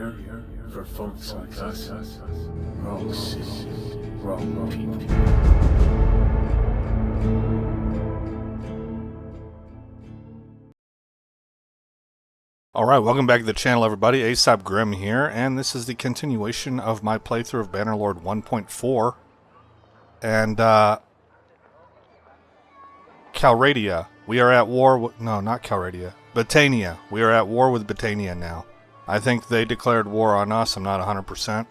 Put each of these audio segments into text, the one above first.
here for folks like us. Wrong city, wrong people. Alright, welcome back to the channel, everybody. Aesop Grimm here, and this is the continuation of my playthrough of Bannerlord 1.4. And, Calradia. We are at war with... No, not Calradia. Battania. We are at war with Battania now. I think they declared war on us. I'm not 100%.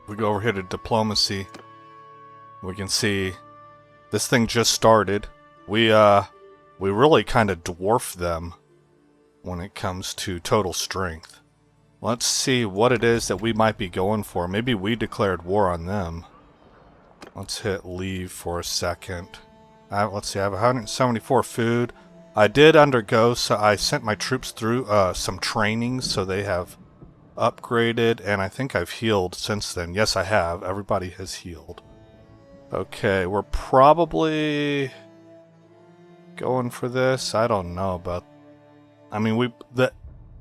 We go over here to diplomacy. We can see this thing just started. We really kind of dwarf them when it comes to total strength. Let's see what it is that we might be going for. Maybe we declared war on them. Let's hit leave for a second. Let's see, I have 174 food. I did undergo, so I sent my troops through some training, so they have upgraded, and I think I've healed since then. Yes, I have. Everybody has healed. Okay, we're probably going for this. I don't know about... I mean,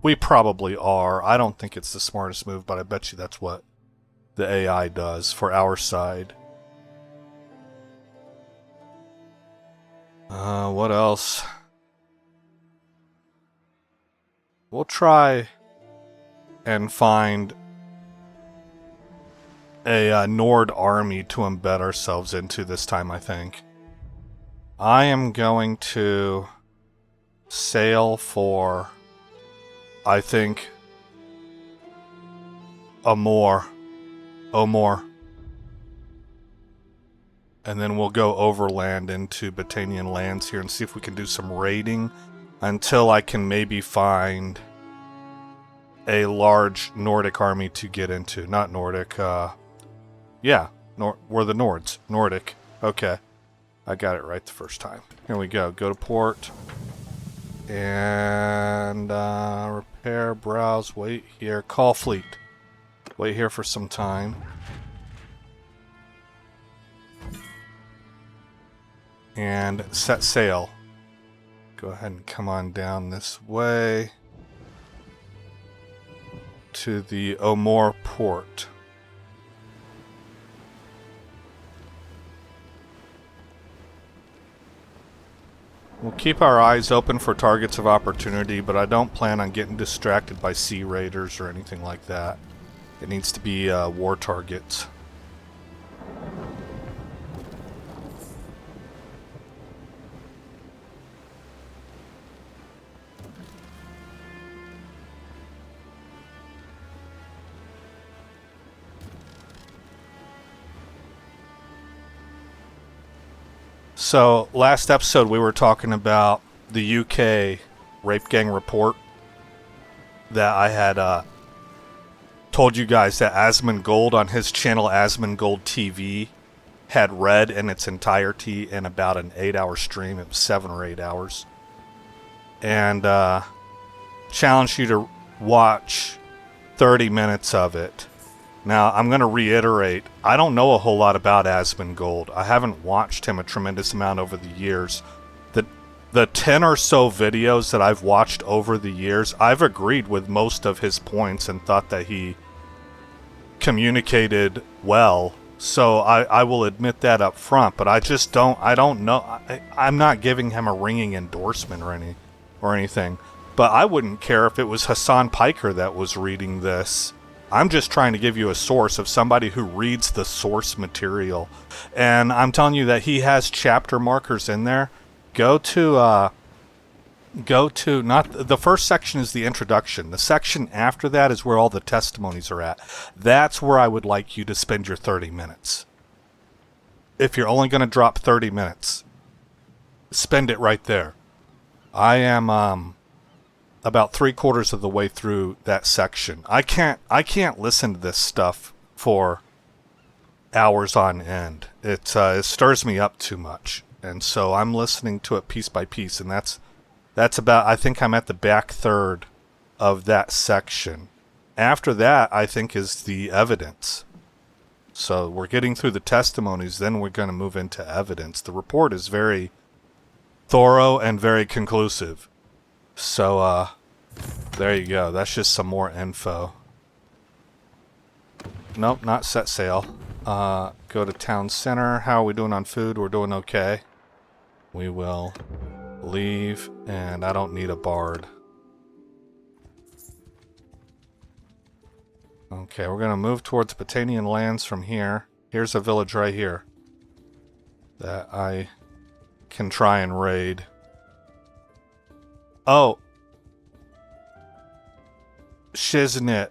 we probably are. I don't think it's the smartest move, but I bet you that's what the AI does for our side. What else? We'll try and find a Nord army to embed ourselves into this time, I think. I am going to sail for, I think, Omor. And then we'll go overland into Battanian lands here and see if we can do some raiding until I can maybe find a large Nordic army to get into. Not Nordic, yeah, we're the Nords. Nordic. Okay. I got it right the first time. Here we go. Go to port. And repair, browse, wait here, call fleet. Wait here for some time. And set sail. Go ahead and come on down this way to the Omor port. We'll keep our eyes open for targets of opportunity, but I don't plan on getting distracted by sea raiders or anything like that. It needs to be war targets. So, last episode we were talking about the UK rape gang report that I had told you guys that Asmongold on his channel Asmongold TV had read in its entirety in about an 8-hour stream. It was 7 or 8 hours. And challenged you to watch 30 minutes of it. Now, I'm going to reiterate, I don't know a whole lot about Asmongold. I haven't watched him a tremendous amount over the years. The 10 or so videos that I've watched over the years, I've agreed with most of his points and thought that he communicated well. So I will admit that up front, but I don't know. I'm not giving him a ringing endorsement or anything. But I wouldn't care if it was Hassan Piker that was reading this. I'm just trying to give you a source of somebody who reads the source material. And I'm telling you that he has chapter markers in there. Go to, not, the first section is the introduction. The section after that is where all the testimonies are at. That's where I would like you to spend your 30 minutes. If you're only going to drop 30 minutes, spend it right there. I am, about 3/4 of the way through that section. I can't listen to this stuff for hours on end. It stirs me up too much, and so I'm listening to it piece by piece, and that's about, I think I'm at the back third of that section. After that, I think, is the evidence. So we're getting through the testimonies, then we're going to move into evidence. The report is very thorough and very conclusive. So, There you go. That's just some more info. Nope, not set sail. Go to town center. How are we doing on food? We're doing okay. We will leave, and I don't need a bard. Okay, we're going to move towards Botanian lands from here. Here's a village right here that I can try and raid. Oh. Shiznit.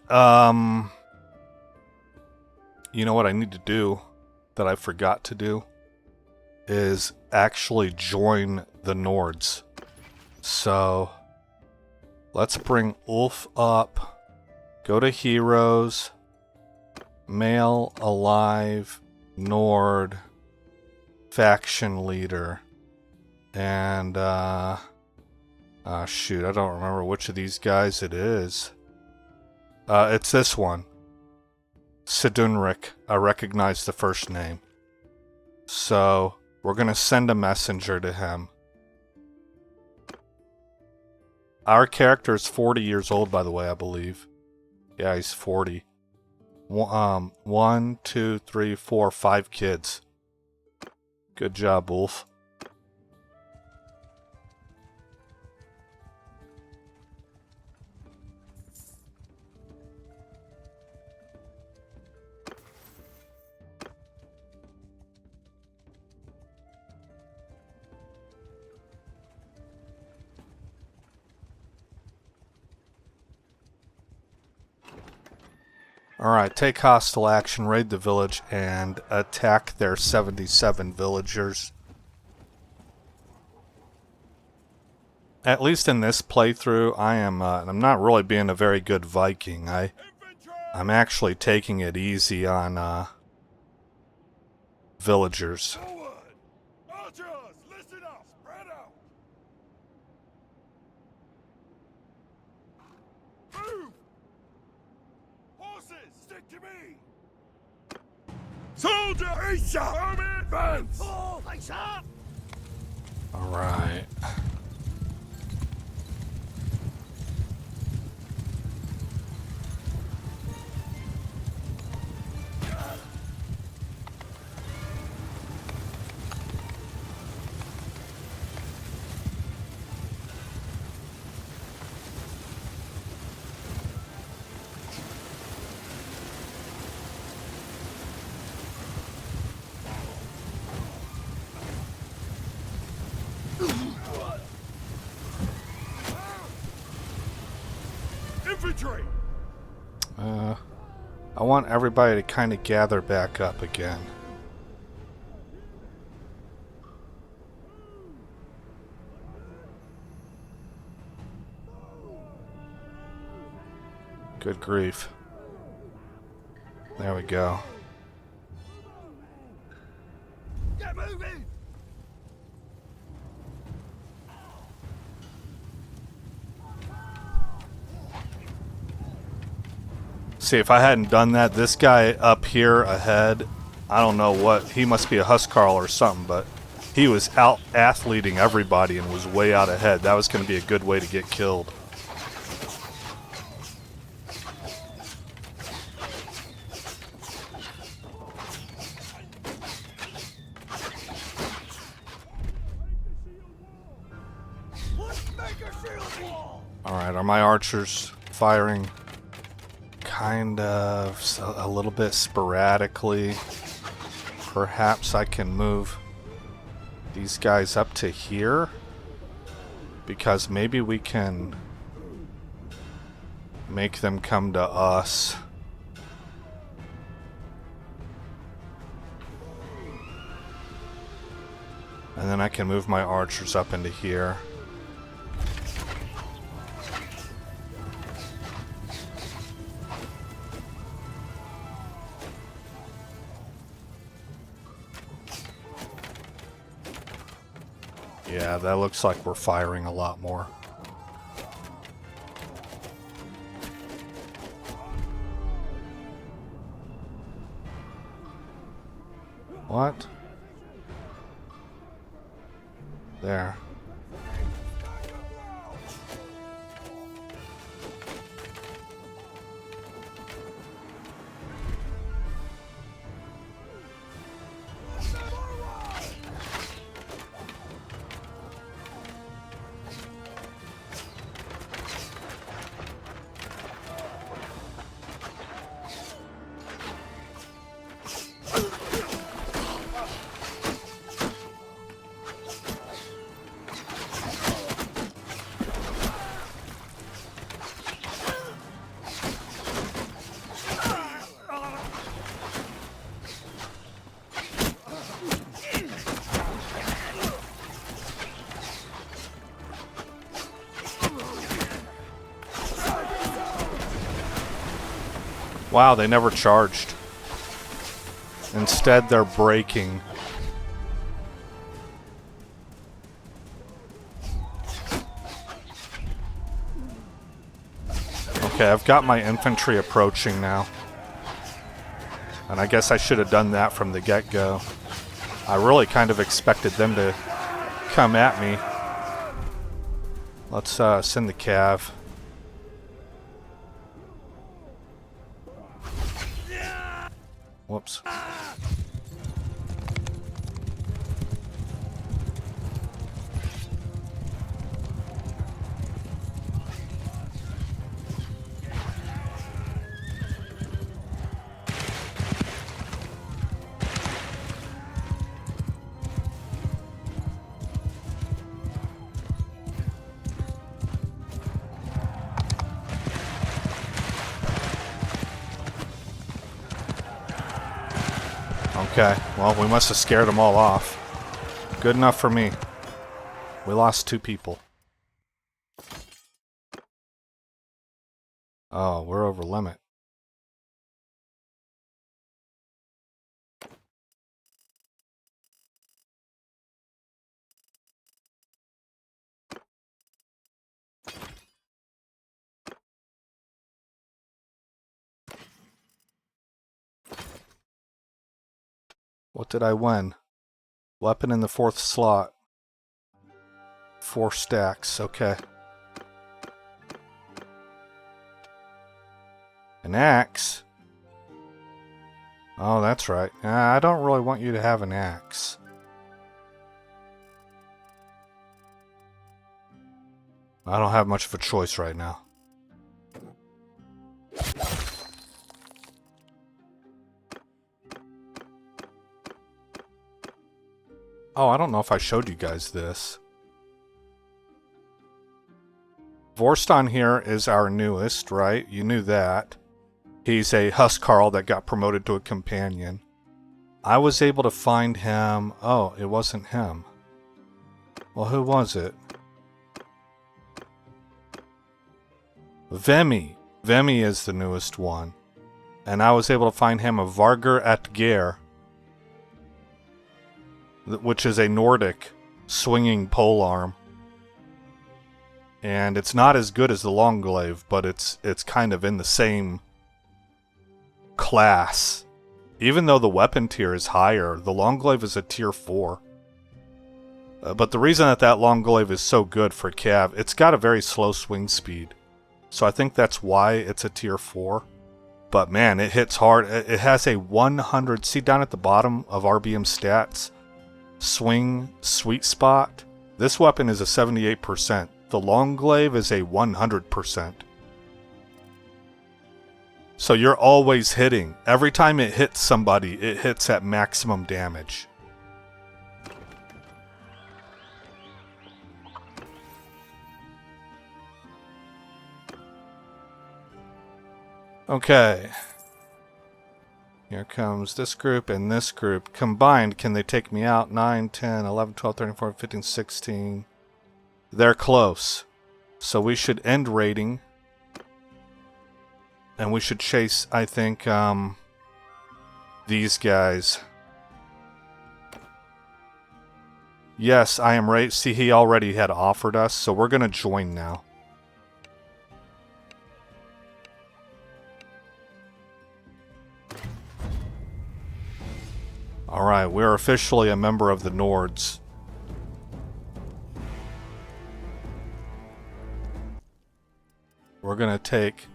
You know what I need to do that I forgot to do is actually join the Nords. So let's bring Ulf up. Go to Heroes. Male Alive Nord Faction Leader. And shoot, I don't remember which of these guys it is. It's this one. Sidunrik. I recognize the first name. So, we're gonna send a messenger to him. Our character is 40 years old, by the way, I believe. Yeah, he's 40. 1, 2, 3, 4, 5 kids. Good job, Wolf. Alright, take hostile action, raid the village, and attack their 77 villagers. At least in this playthrough, I'm not really being a very good Viking. I'm actually taking it easy on villagers. Archers, listen up, spread out. Move! Horses, stick to me! Soldier! Face up! Army advance! Oh, face up! Alright. Infantry! I want everybody to kind of gather back up again. Good grief. There we go. Get moving! See, if I hadn't done that, this guy up here ahead, I don't know what, he must be a Huskarl or something, but he was out athleting everybody and was way out ahead. That was going to be a good way to get killed. Alright, are my archers firing? Kind of, a little bit sporadically. Perhaps I can move these guys up to here, because maybe we can make them come to us. And then I can move my archers up into here. Yeah, that looks like we're firing a lot more. What? There. Wow, they never charged. Instead, they're breaking. Okay, I've got my infantry approaching now. And I guess I should have done that from the get-go. I really kind of expected them to come at me. Let's send the cav. Whoops. Okay, well, we must have scared them all off. Good enough for me. We lost 2 people. Oh, we're over limit. What did I win? Weapon in the 4th slot. 4 stacks, okay. An axe? Oh, that's right. I don't really want you to have an axe. I don't have much of a choice right now. Oh, I don't know if I showed you guys this. Vorston here is our newest, right? You knew that. He's a Huskarl that got promoted to a companion. I was able to find him... Oh, it wasn't him. Well, who was it? Vemi. Vemi is the newest one. And I was able to find him a Vargar at Geir, which is a Nordic swinging polearm. And it's not as good as the Longglaive, but it's kind of in the same class. Even though the weapon tier is higher, the Longglaive is a tier 4. But the reason that Longglaive is so good for Cav, it's got a very slow swing speed. So I think that's why it's a tier 4. But man, it hits hard. It has a 100... See down at the bottom of RBM stats? Swing sweet spot. This weapon is a 78%. The Longglaive is a 100%. So you're always hitting. Every time it hits somebody, it hits at maximum damage. Okay. Here comes this group and this group. Combined, can they take me out? 9, 10, 11, 12, 13, 14, 15, 16. They're close. So we should end raiding. And we should chase, I think, these guys. Yes, I am right. See, he already had offered us, so we're going to join now. Alright, we're officially a member of the Nords. We're gonna take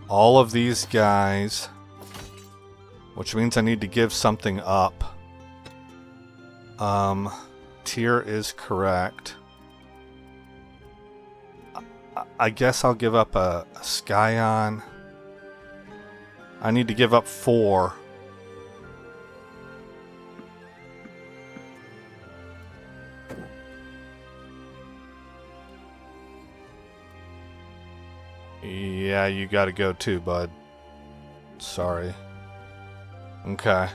all of these guys, which means I need to give something up. Tier is correct. I guess I'll give up a Skyon. I need to give up 4. Yeah, you gotta go too, bud. Sorry. Okay.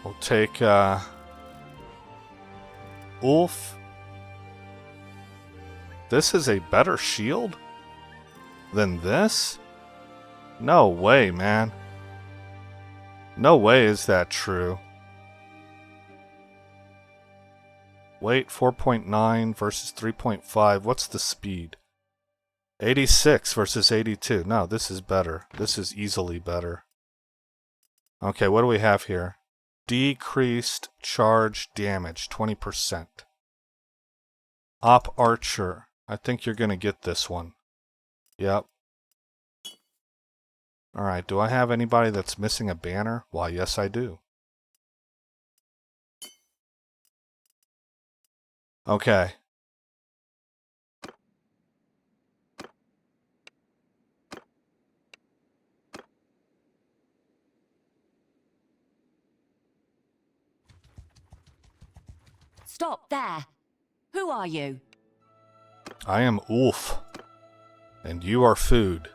We'll take, Ulf This is a better shield than this? No way, man. No way is that true. Weight 4.9 versus 3.5. What's the speed? 86 versus 82. No, this is better. This is easily better. Okay, what do we have here? Decreased charge damage, 20%. Op Archer. I think you're going to get this one. Yep. Alright, do I have anybody that's missing a banner? Why, yes I do. Okay. Stop there. Who are you? I am Ulf. And you are food.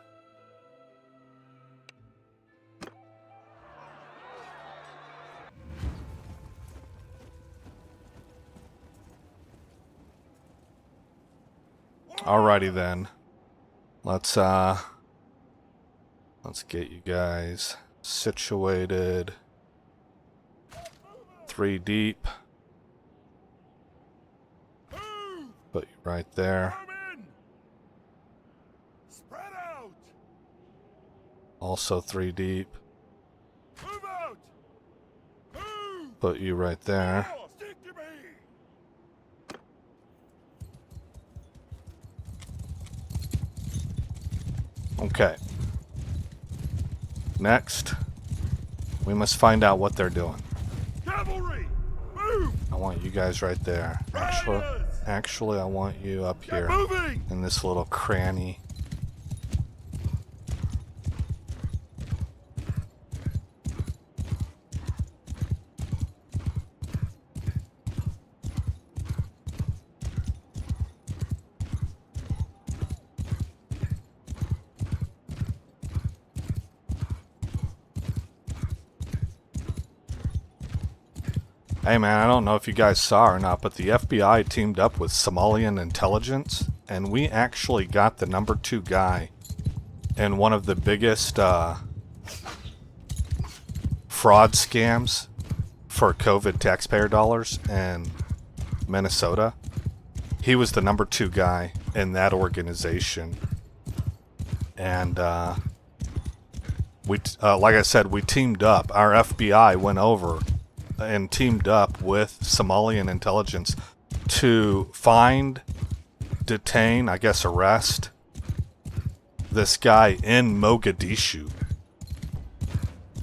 Alrighty then. Let's get you guys situated. 3 deep. Put you right there. Spread out. Also 3 deep. Move out. Move. Put you right there. Oh, stick to me. Okay. Next, we must find out what they're doing. Cavalry. Move. I want you guys right there. Actually, I want you up Get here moving. in this little cranny. Hey man, I don't know if you guys saw or not, but the FBI teamed up with Somalian intelligence, and we actually got the #2 guy in one of the biggest fraud scams for COVID taxpayer dollars in Minnesota. He was the #2 guy in that organization. And we, like I said, we teamed up. Our FBI went over and teamed up with Somalian intelligence to find, detain, I guess arrest, this guy in Mogadishu.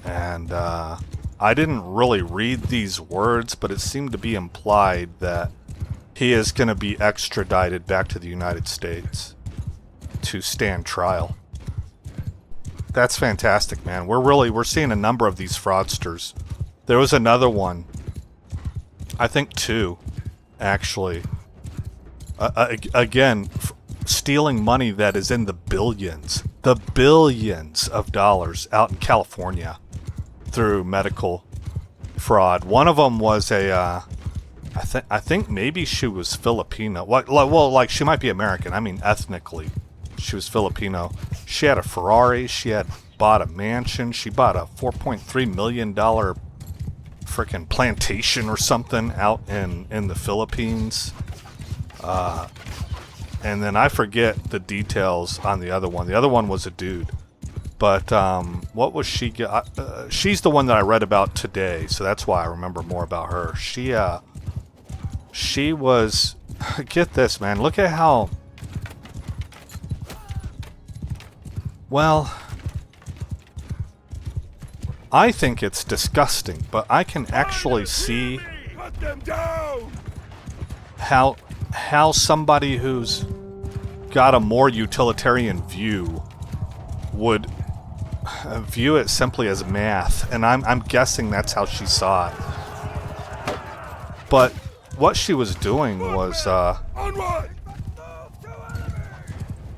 And I didn't really read these words, but it seemed to be implied that he is going to be extradited back to the United States to stand trial. That's fantastic, man. We're seeing a number of these fraudsters. There was another one, I think 2, actually. Again, stealing money that is in the billions of dollars out in California through medical fraud. One of them was I think maybe she was Filipino. Well, like she might be American. I mean, ethnically, she was Filipino. She had a Ferrari. She had bought a mansion. She bought a $4.3 million freaking plantation or something out in the Philippines. And then I forget the details on the other one. The other one was a dude. But what was she? She's the one that I read about today, so that's why I remember more about her. She was. Get this, man. Look at how. Well, I think it's disgusting, but I can actually see Cut them down. how somebody who's got a more utilitarian view would view it simply as math, and I'm guessing that's how she saw it. But what she was doing was Onward.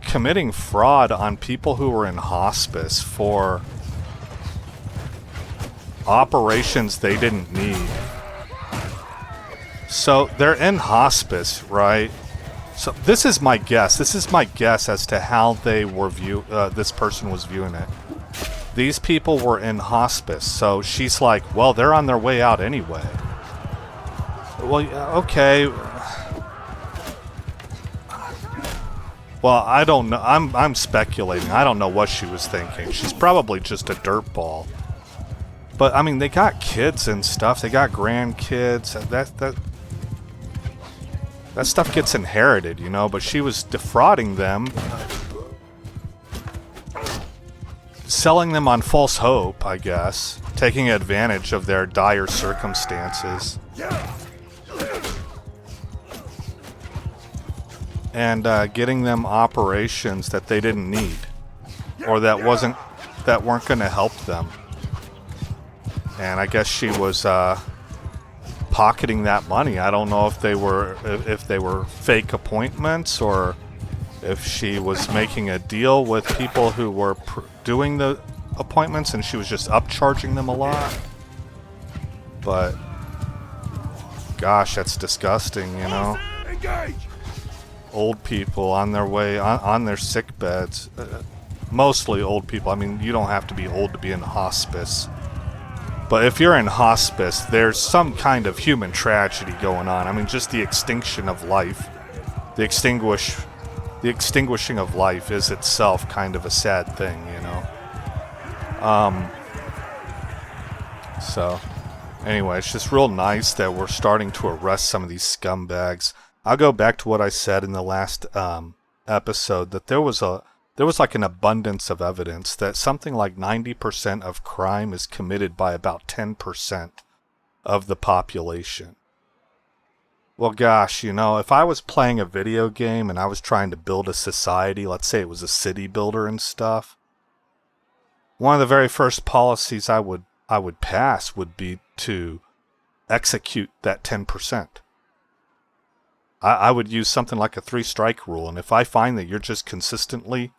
committing fraud on people who were in hospice for operations they didn't need. So they're in hospice, right? So this is my guess. This is my guess as to how they were this person was viewing it. These people were in hospice, so she's like, well, they're on their way out anyway. Well, okay. Well, I don't know. I'm speculating. I don't know what she was thinking. She's probably just a dirtball. But I mean, they got kids and stuff. They got grandkids. That stuff gets inherited, you know. But she was defrauding them, selling them on false hope, I guess, taking advantage of their dire circumstances. And getting them operations that they didn't need, or that weren't going to help them. And I guess she was pocketing that money. I don't know if they were fake appointments, or if she was making a deal with people who were doing the appointments, and she was just upcharging them a lot. But gosh, that's disgusting, you know. Engage! Old people on their way on their sick beds, mostly old people. I mean, you don't have to be old to be in hospice, but if you're in hospice, there's some kind of human tragedy going on. I mean, just the extinction of life, the extinguishing of life is itself kind of a sad thing, you know. So anyway, it's just real nice that we're starting to arrest some of these scumbags. I'll go back to what I said in the last episode, that there was like an abundance of evidence that something like 90% of crime is committed by about 10% of the population. Well, gosh, you know, if I was playing a video game and I was trying to build a society, let's say it was a city builder and stuff, one of the very first policies I would pass would be to execute that 10%. I would use something like a 3-strike rule, and if I find that you're just consistently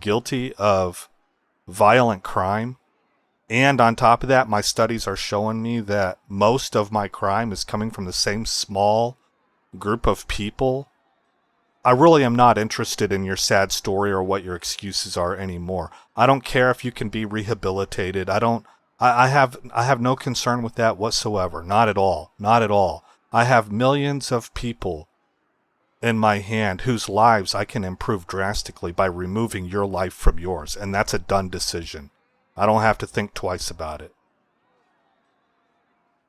guilty of violent crime, and on top of that, my studies are showing me that most of my crime is coming from the same small group of people, I really am not interested in your sad story or what your excuses are anymore. I don't care if you can be rehabilitated. I have no concern with that whatsoever. Not at all. Not at all. I have millions of people in my hand whose lives I can improve drastically by removing your life from yours, and that's a done decision. I don't have to think twice about it.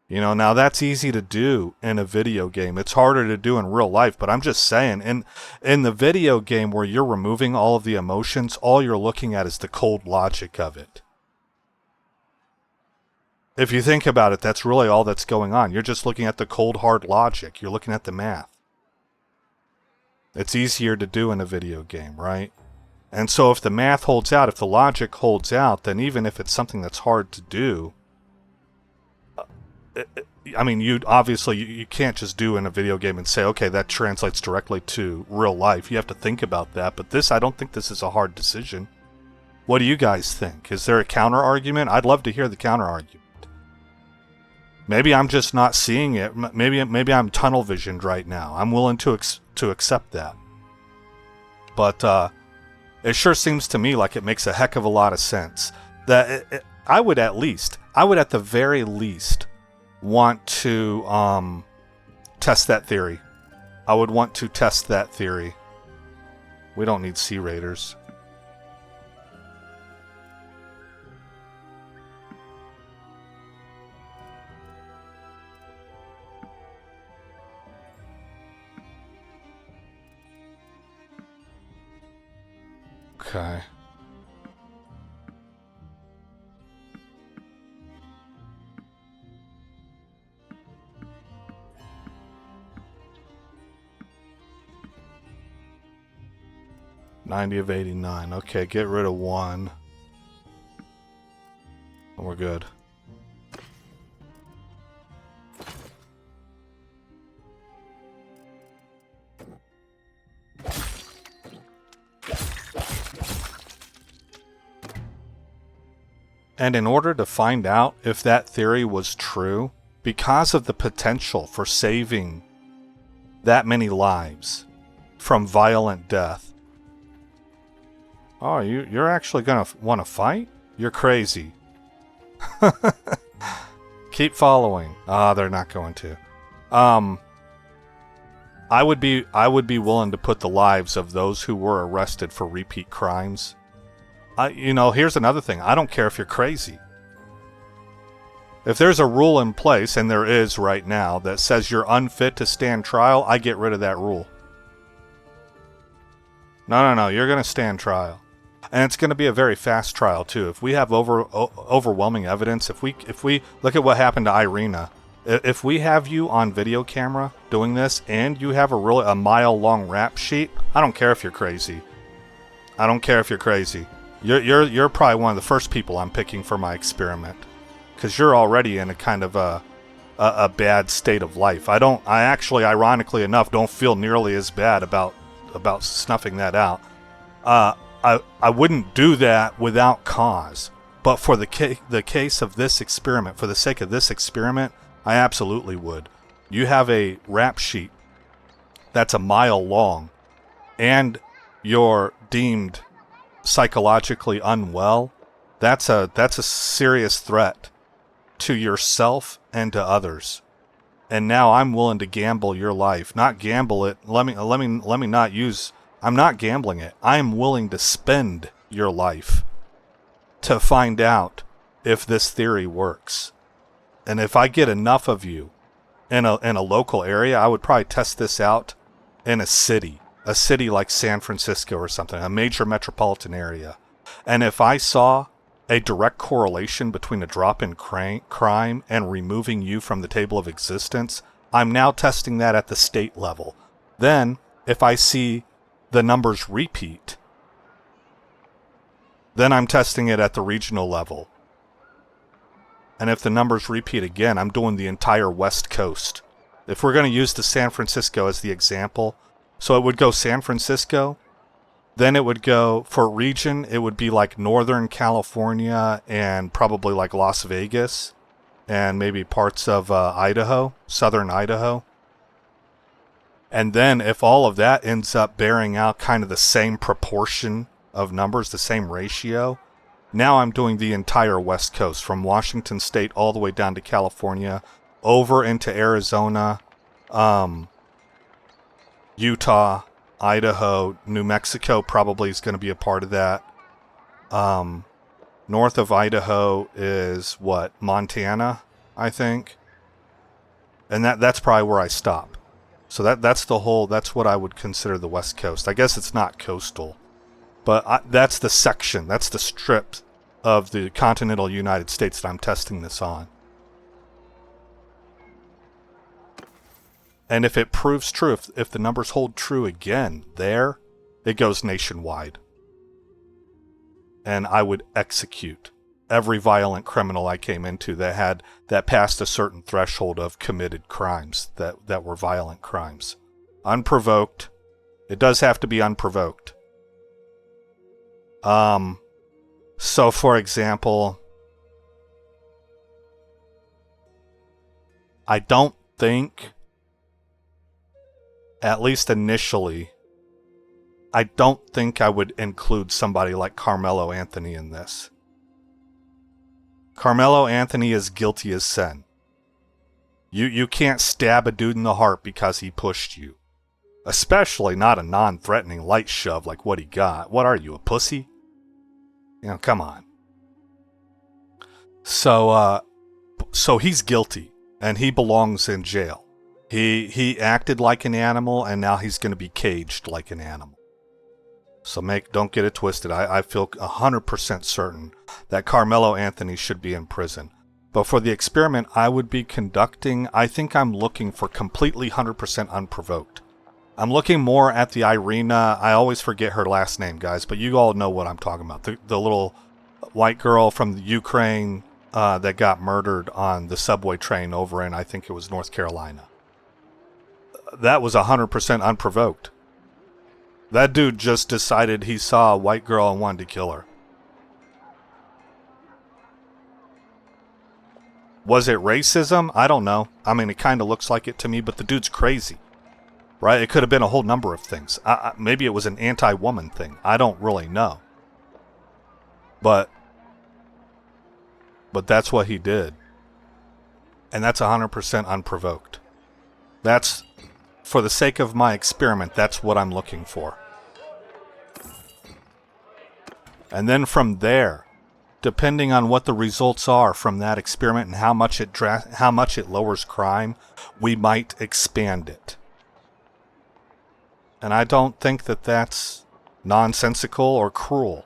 You know, now that's easy to do in a video game. It's harder to do in real life, but I'm just saying, in the video game where you're removing all of the emotions, all you're looking at is the cold logic of it. If you think about it, that's really all that's going on. You're just looking at the cold, hard logic. You're looking at the math. It's easier to do in a video game, right? And so if the math holds out, if the logic holds out, then even if it's something that's hard to do, I mean, you can't just do in a video game and say, okay, that translates directly to real life. You have to think about that. But I don't think this is a hard decision. What do you guys think? Is there a counter argument? I'd love to hear the counter argument. Maybe I'm just not seeing it. Maybe I'm tunnel visioned right now. I'm willing to accept that. But it sure seems to me like it makes a heck of a lot of sense. That I would at the very least want to test that theory. I would want to test that theory. We don't need Sea Raiders. Okay. $90 of 89. Okay, get rid of 1. And we're good. And in order to find out if that theory was true, because of the potential for saving that many lives, from violent death. Oh, you're actually gonna want to fight? You're crazy. Keep following. Ah, they're not going to. I would be willing to put the lives of those who were arrested for repeat crimes. Here's another thing. I don't care if you're crazy. If there's a rule in place, and there is right now, that says you're unfit to stand trial, I get rid of that rule. No, you're going to stand trial. And it's going to be a very fast trial, too. If we have overwhelming evidence, if we look at what happened to Irina, if we have you on video camera doing this, and you have a mile-long rap sheet, I don't care if you're crazy. I don't care if you're crazy. You're probably one of the first people I'm picking for my experiment. Because you're already in a kind of a bad state of life. I actually, ironically enough, don't feel nearly as bad about snuffing that out. I wouldn't do that without cause. But for the case of this experiment, for the sake of this experiment, I absolutely would. You have a rap sheet that's a mile long, and you're deemed psychologically unwell. That's a serious threat to yourself and to others. And now I'm willing to gamble your life. Not gamble it. Let me not use. I'm not gambling it. I'm willing to spend your life to find out if this theory works. And if I get enough of you in a local area, I would probably test this out in a city like San Francisco or something, a major metropolitan area. And if I saw a direct correlation between a drop in crime and removing you from the table of existence, I'm now testing that at the state level. Then, if I see the numbers repeat, then I'm testing it at the regional level. And if the numbers repeat again, I'm doing the entire West Coast. If we're going to use the San Francisco as the example, so it would go San Francisco, then it would go, for region, it would be like Northern California and probably like Las Vegas and maybe parts of Idaho, Southern Idaho. And then if all of that ends up bearing out kind of the same proportion of numbers, the same ratio, now I'm doing the entire West Coast, from Washington State all the way down to California, over into Arizona, Utah, Idaho, New Mexico probably is going to be a part of that. North of Idaho is what? Montana, I think. And that's probably where I stop. So that's what I would consider the West Coast. I guess it's not coastal, but that's the section, that's the strip of the continental United States that I'm testing this on. And if it proves true, if the numbers hold true again there, it goes nationwide. And I would execute every violent criminal I came into that passed a certain threshold of committed crimes that were violent crimes. Unprovoked. It does have to be unprovoked. So for example, I don't think, at least initially, I don't think I would include somebody like Carmelo Anthony in this. Carmelo Anthony is guilty as sin. You can't stab a dude in the heart because he pushed you. Especially not a non-threatening light shove like what he got. What are you, a pussy? Come on. So he's guilty, and he belongs in jail. He acted like an animal, and now he's going to be caged like an animal. So don't get it twisted. I feel 100% certain that Carmelo Anthony should be in prison. But for the experiment I would be conducting, I think I'm looking for completely 100% unprovoked. I'm looking more at the Irina. I always forget her last name, guys, but you all know what I'm talking about. The little white girl from the Ukraine that got murdered on the subway train over in, I think it was North Carolina. That was 100% unprovoked. That dude just decided he saw a white girl and wanted to kill her. Was it racism? I don't know. I mean, it kind of looks like it to me, but the dude's crazy. right? It could have been a whole number of things. Maybe it was an anti-woman thing. I don't really know. But that's what he did. And that's 100% unprovoked. That's, for the sake of my experiment, that's what I'm looking for. And then from there, depending on what the results are from that experiment and how much it lowers crime, we might expand it. And I don't think that that's nonsensical or cruel.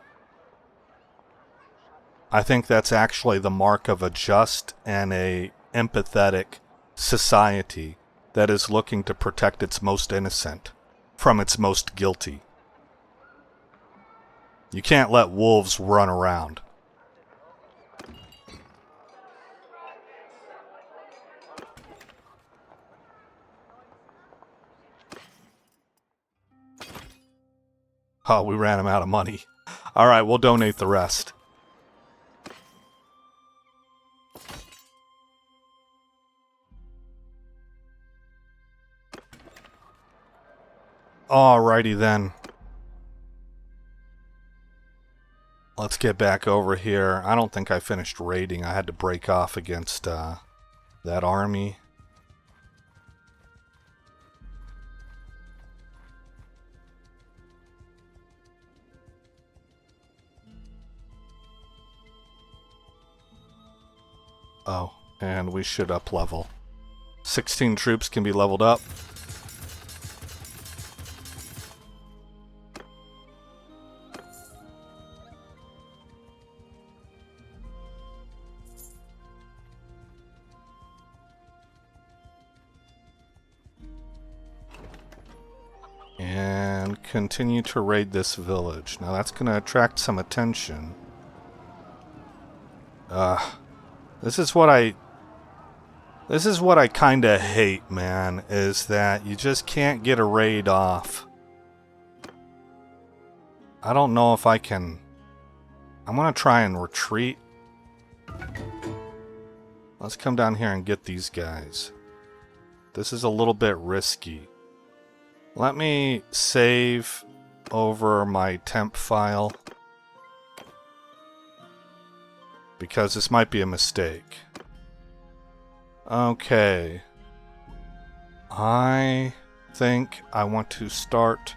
I think that's actually the mark of a just and a empathetic society that is looking to protect its most innocent from its most guilty. You can't let wolves run around. Oh, we ran him out of money. Alright, we'll donate the rest. Alrighty then. Let's get back over here. I don't think I finished raiding. I had to break off against that army. Oh, and we should up level. 16 troops can be leveled up. And continue to raid this village. Now that's going to attract some attention. This is what I kind of hate, man, is that you just can't get a raid off. I don't know if I can... I'm going to try and retreat. Let's come down here and get these guys. This is a little bit risky. Let me save over my temp file, because this might be a mistake. Okay. I think I want to start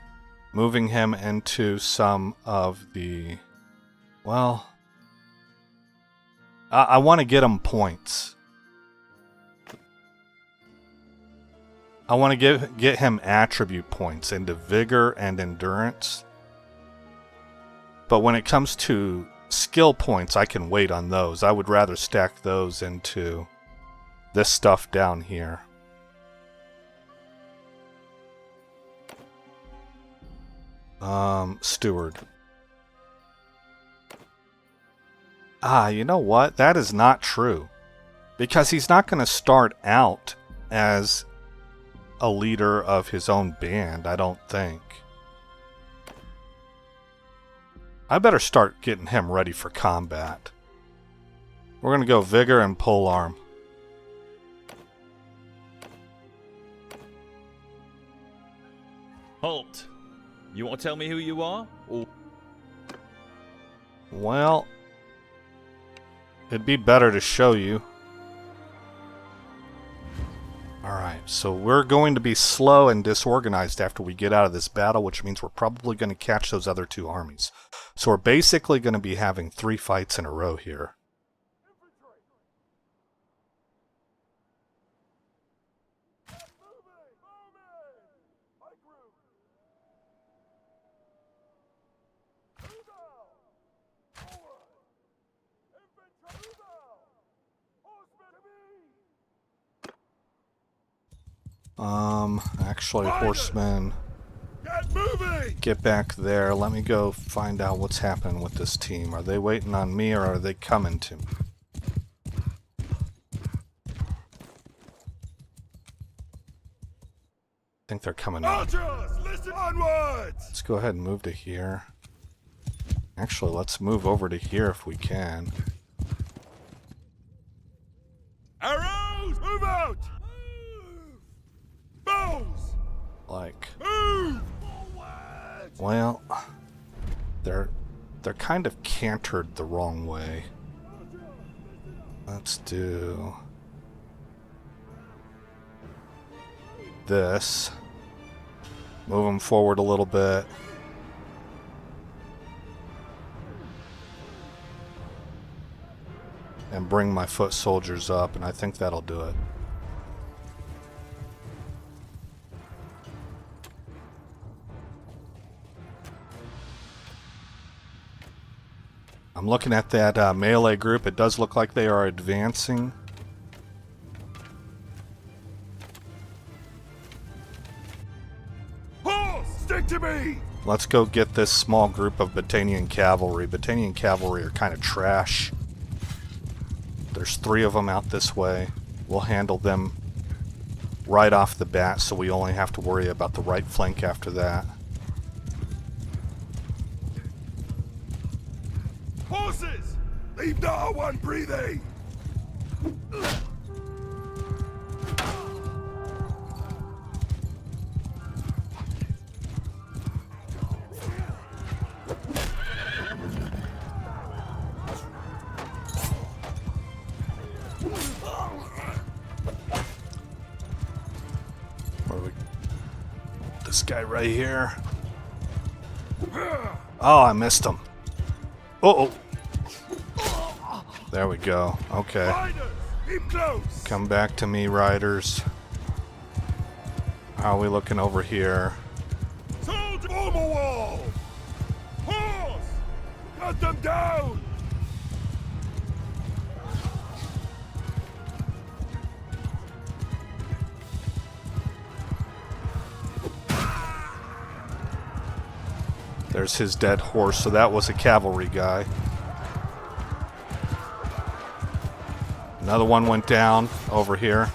moving him into some of the... Well... I want to get him points. I want to get him attribute points into vigor and endurance. But when it comes to skill points, I can wait on those. I would rather stack those into this stuff down here. Steward. You know what? That is not true. Because he's not going to start out as a leader of his own band, I don't think. I better start getting him ready for combat. We're going to go vigor and polearm. Halt! You want to tell me who you are? Or... Well, it'd be better to show you. Alright, so we're going to be slow and disorganized after we get out of this battle, which means we're probably going to catch those other two armies. So we're basically going to be having 3 fights in a row here. Actually, horsemen, get back there. Let me go find out what's happening with this team. Are they waiting on me or are they coming to me? I think they're coming out. Listen onwards! Let's go ahead and move to here. Actually, let's move over to here if we can. Arrows, move out! Bows! Like, Move! Forward! well, they're kind of cantered the wrong way. Let's do this. Move them forward a little bit. And bring my foot soldiers up, and I think that'll do it. I'm looking at that melee group. It does look like they are advancing. Horse! Stick to me! Let's go get this small group of Battanian cavalry. Battanian cavalry are kind of trash. There's 3 of them out this way. We'll handle them right off the bat, so we only have to worry about the right flank after that. Horses! Leave no one breathing! This guy right here. Oh, I missed him. Uh-oh. There we go. Okay. Riders! Keep close! Come back to me, riders. How are we looking over here? Soldier! Form a wall! Horse! Cut them down! There's his dead horse, so that was a cavalry guy. Another one went down over here.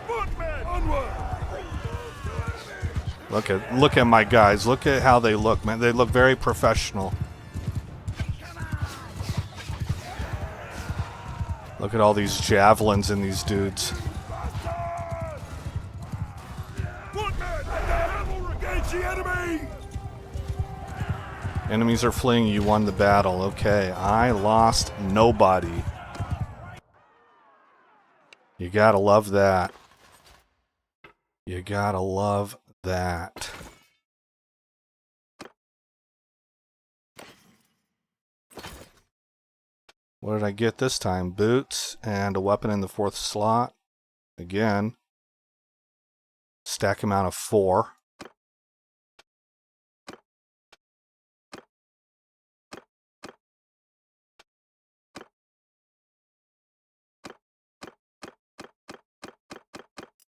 Footmen! Onward! Look at my guys. Look at how they look, man. They look very professional. Look at all these javelins in these dudes. Footmen! Cavalry against the enemy! Enemies are fleeing. You won the battle. Okay, I lost nobody. You gotta love that. You gotta love that. What did I get this time? Boots and a weapon in the 4th slot. Again. Stack amount of 4.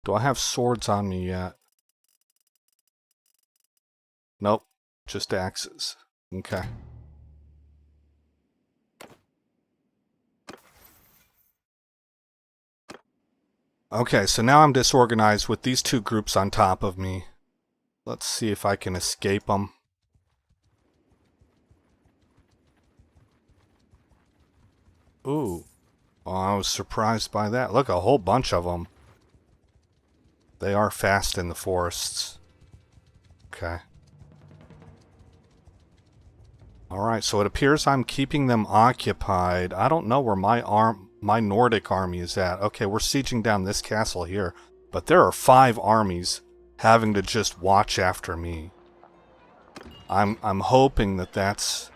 Do I have swords on me yet? Nope. Just axes. Okay. Okay, so now I'm disorganized with these 2 groups on top of me. Let's see if I can escape them. Ooh. Oh, I was surprised by that. Look, a whole bunch of them. They are fast in the forests. Okay. Alright, so it appears I'm keeping them occupied. I don't know where my Nordic army is at. Okay, we're sieging down this castle here. But there are 5 armies having to just watch after me. I'm hoping that that's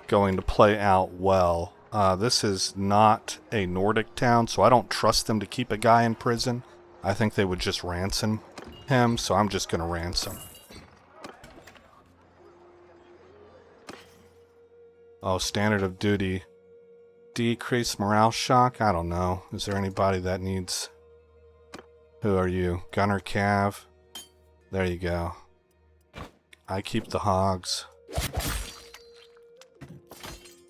going to play out well. This is not a Nordic town, so I don't trust them to keep a guy in prison. I think they would just ransom him, so I'm just going to ransom. Oh, standard of duty. Decrease morale shock? I don't know. Is there anybody that needs... Who are you? Gunner Cav? There you go. I keep the hogs.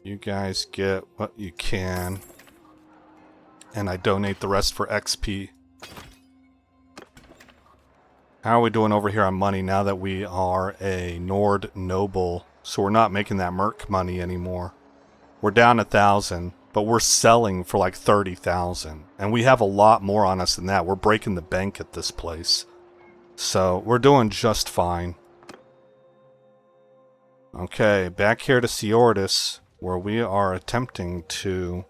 You guys get what you can. And I donate the rest for XP. How are we doing over here on money now that we are a Nord noble? So we're not making that merc money anymore. We're down 1,000, but we're selling for like 30,000. And we have a lot more on us than that. We're breaking the bank at this place. So we're doing just fine. Okay, back here to Seordis, where we are attempting to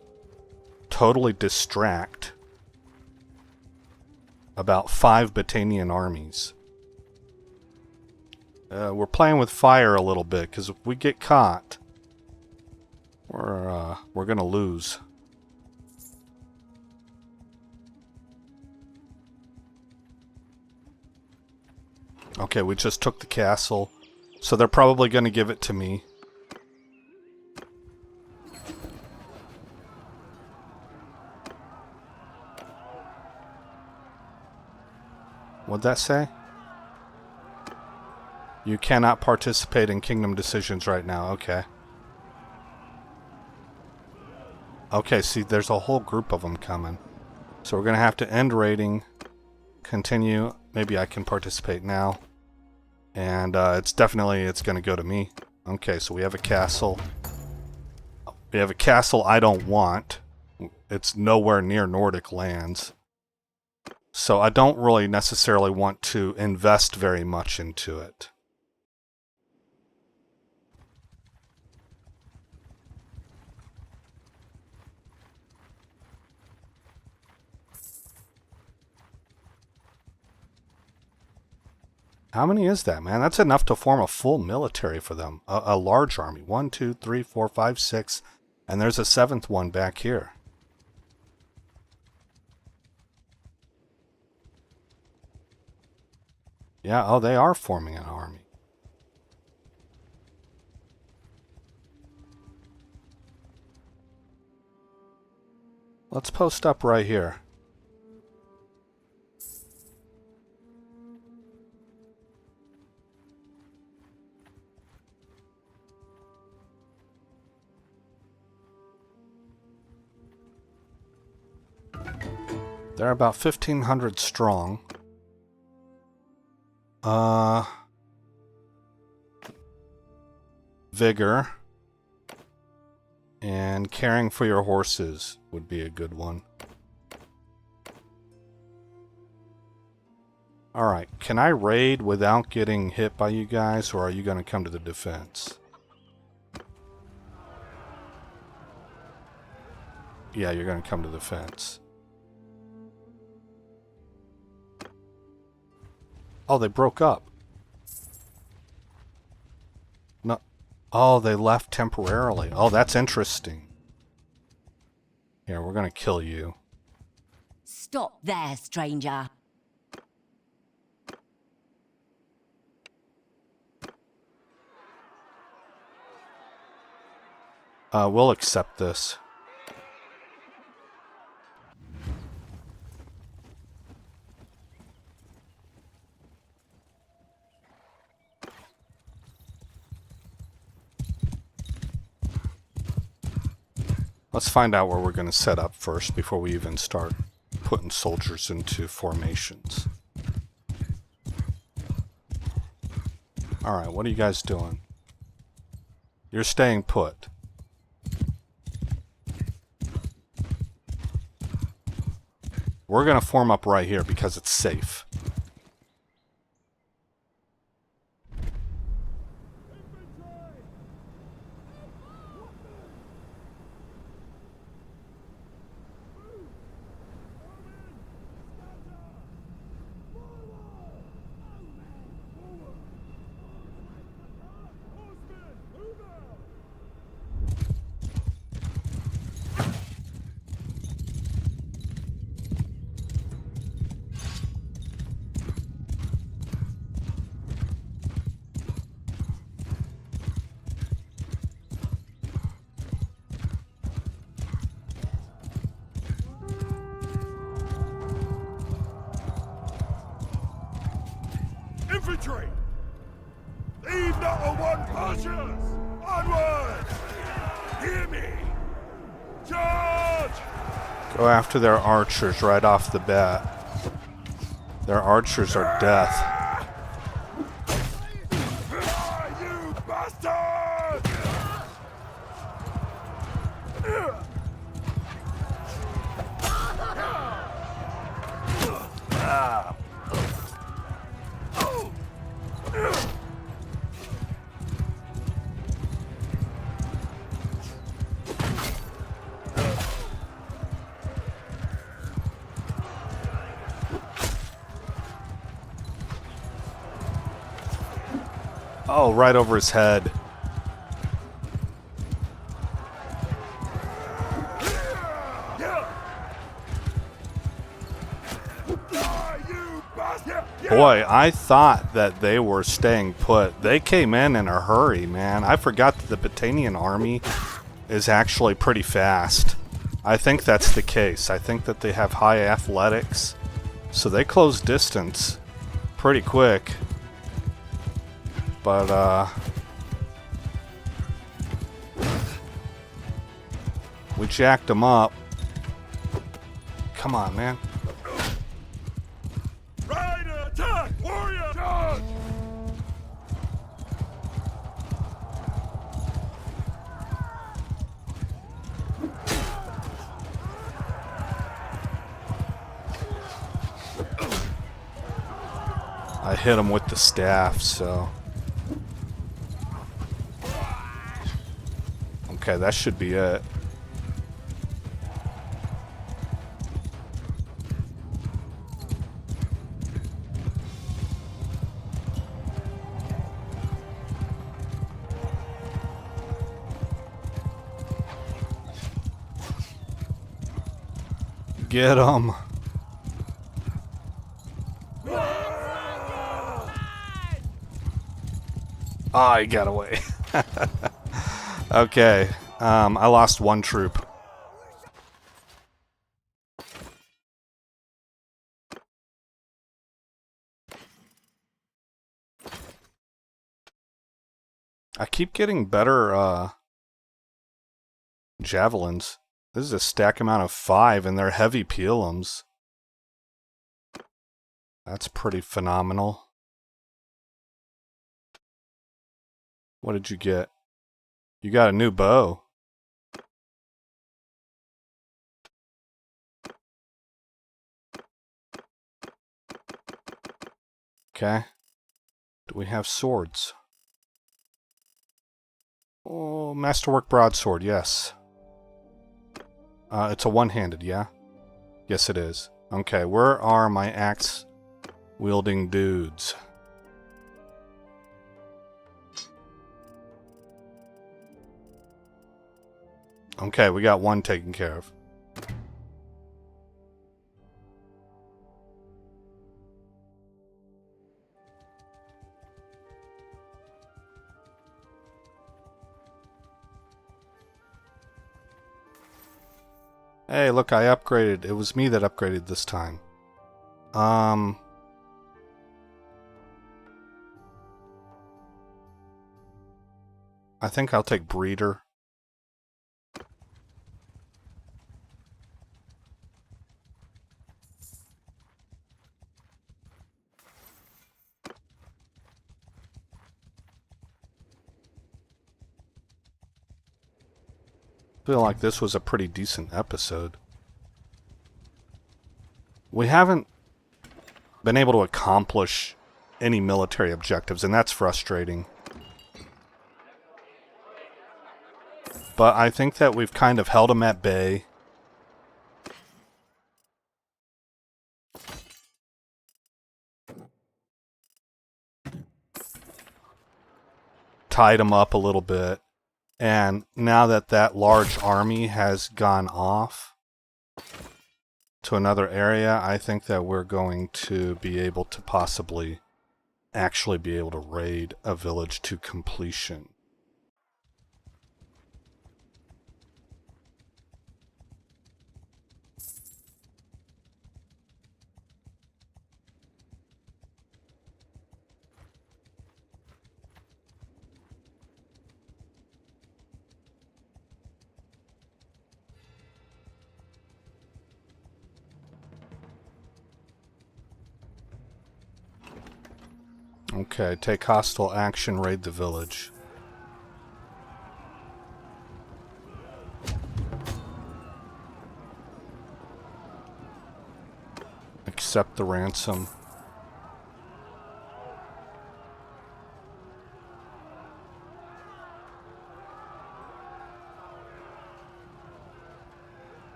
totally distract about 5 Batanian armies. We're playing with fire a little bit, because if we get caught, we're gonna lose. Okay, we just took the castle, so they're probably gonna give it to me. What'd that say? You cannot participate in kingdom decisions right now. Okay. Okay, see, there's a whole group of them coming. So we're going to have to end raiding, continue. Maybe I can participate now. And it's going to go to me. Okay, so we have a castle. We have a castle I don't want. It's nowhere near Nordic lands. So I don't really necessarily want to invest very much into it. How many is that, man? That's enough to form a full military for them. A large army. 1, 2, 3, 4, 5, 6. And there's a 7th one back here. Yeah, oh, they are forming an army. Let's post up right here. They're about 1,500 strong. Vigor. And caring for your horses would be a good one. Alright, can I raid without getting hit by you guys, or are you going to come to the defense? Yeah, you're going to come to the defense. Oh, they broke up. No. Oh, they left temporarily. Oh, that's interesting. Here, we're going to kill you. Stop there, stranger. We'll accept this. Let's find out where we're going to set up first before we even start putting soldiers into formations. Alright, what are you guys doing? You're staying put. We're going to form up right here because it's safe. Infantry! Leave not a one partials! Onward! Hear me! Charge! Go after their archers right off the bat. Their archers are death. You bastard! Oh, right over his head. Boy, I thought that they were staying put. They came in a hurry, man. I forgot that the Battanian army is actually pretty fast. I think that's the case. I think that they have high athletics, so they close distance pretty quick. But, we jacked them up. Come on, man. Rider, attack! Warrior, charge! I hit him with the staff, so... Okay, that should be it. Get him. Ah, he got away. Okay, I lost one troop. I keep getting better, javelins. This is a stack amount of 5, and they're heavy peelums. That's pretty phenomenal. What did you get? You got a new bow. Okay. Do we have swords? Oh, Masterwork Broadsword, yes. It's a one-handed, yeah? Yes, it is. Okay, where are my axe-wielding dudes? Okay, we got one taken care of. Hey, look, I upgraded. It was me that upgraded this time. I think I'll take Breeder. Feel like this was a pretty decent episode. We haven't been able to accomplish any military objectives, and that's frustrating. But I think that we've kind of held them at bay. Tied them up a little bit. And now that that large army has gone off to another area, I think that we're going to be able to possibly actually be able to raid a village to completion. Okay, take hostile action, raid the village. Accept the ransom.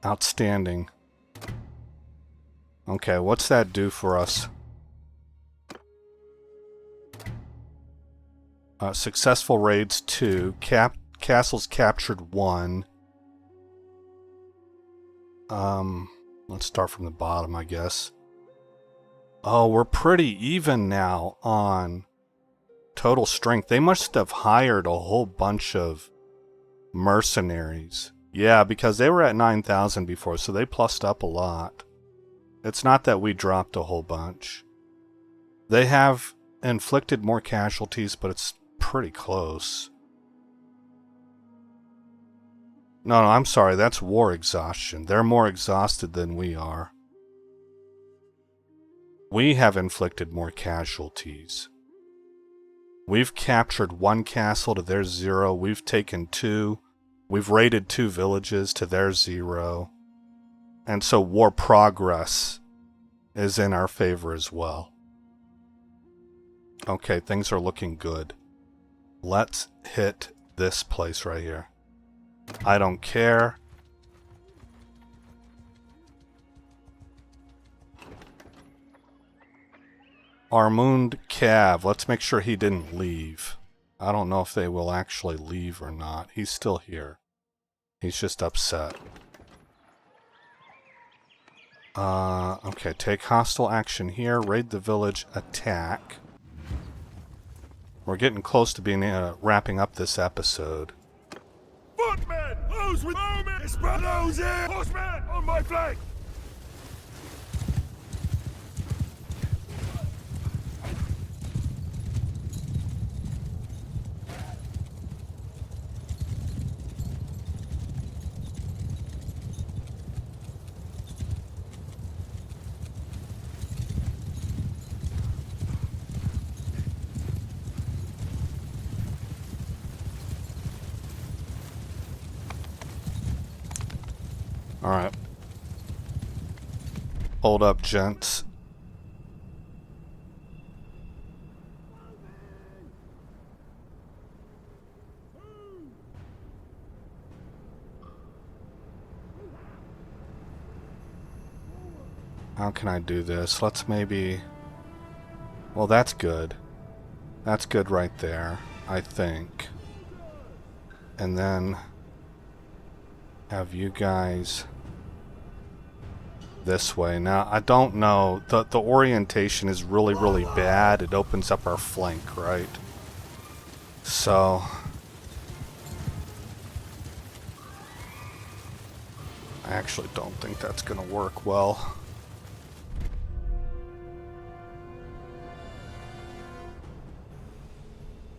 Outstanding. Okay, what's that do for us? Successful raids 2. Castles captured 1. Let's start from the bottom, I guess. Oh, we're pretty even now on total strength. They must have hired a whole bunch of mercenaries. Yeah, because they were at 9,000 before, so they plussed up a lot. It's not that we dropped a whole bunch. They have inflicted more casualties, but it's pretty close. No, I'm sorry, that's war exhaustion. They're more exhausted than we are. We have inflicted more casualties. We've captured 1 castle to their 0. We've taken 2. We've raided 2 villages to their 0. And so war progress is in our favor as well. Okay, things are looking good. Let's hit this place right here. I don't care. Armund Cav. Let's make sure he didn't leave. I don't know if they will actually leave or not. He's still here. He's just upset. Okay, take hostile action here. Raid the village. Attack. We're getting close to being wrapping up this episode. Footmen! Those with bowmen! Spread those in! Horsemen! On my flank! Alright. Hold up, gents. How can I do this? Let's maybe... Well, that's good. That's good right there, I think. And then have you guys this way. Now, I don't know. The orientation is really, really bad. It opens up our flank, right? So... I actually don't think that's going to work well.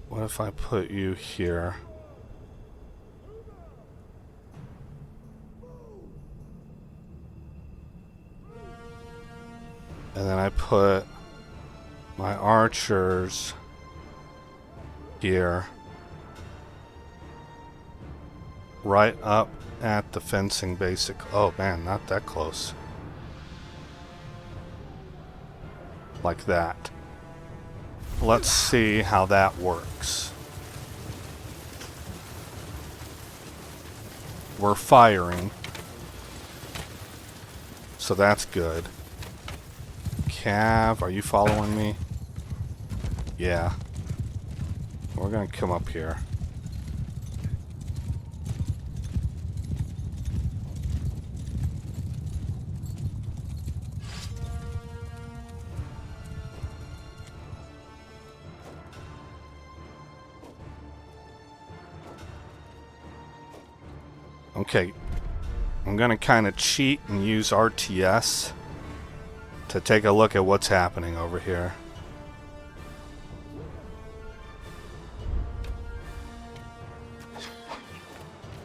What if I put you here? And then I put my archers here. Right up at the fencing basic. Oh man, not that close. Like that. Let's see how that works. We're firing. So that's good. Cav, are you following me? Yeah. We're gonna come up here. Okay, I'm gonna kind of cheat and use RTS to take a look at what's happening over here.